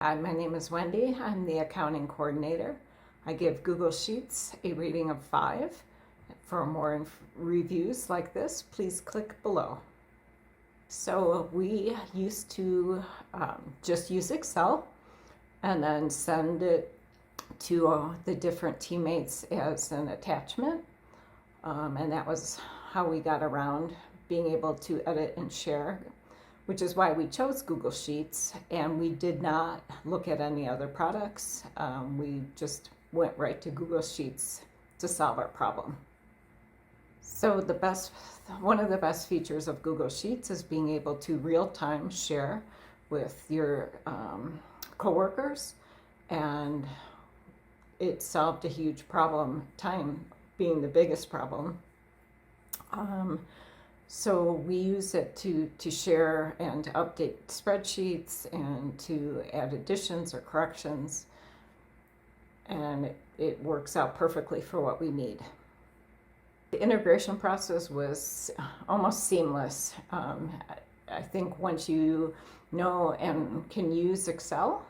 Hi, my name is Wendy. I'm the accounting coordinator. I give Google Sheets a rating of 5. For more reviews like this, please click below. So we used to just use Excel and then send it to the different teammates as an attachment. And that was how we got around being able to edit and share, which is why we chose Google Sheets, and we did not look at any other products. We just went right to Google Sheets to solve our problem. So one of the best features of Google Sheets is being able to real-time share with your coworkers, and it solved a huge problem, time being the biggest problem. So we use it to share and to update spreadsheets and to add additions or corrections. And it works out perfectly for what we need. The integration process was almost seamless. I think once you know and can use Excel,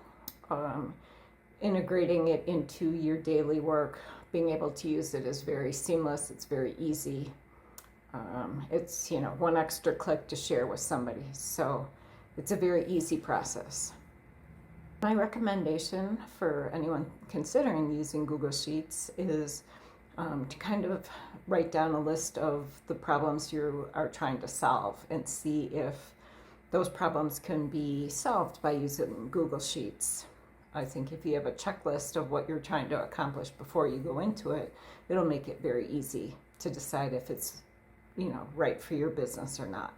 integrating it into your daily work, being able to use it is very seamless. It's very easy. It's one extra click to share with somebody, so it's a very easy process. My recommendation for anyone considering using Google Sheets is to kind of write down a list of the problems you are trying to solve and see if those problems can be solved by using Google Sheets. I think if you have a checklist of what you're trying to accomplish before you go into it, it'll make it very easy to decide if it's right for your business or not.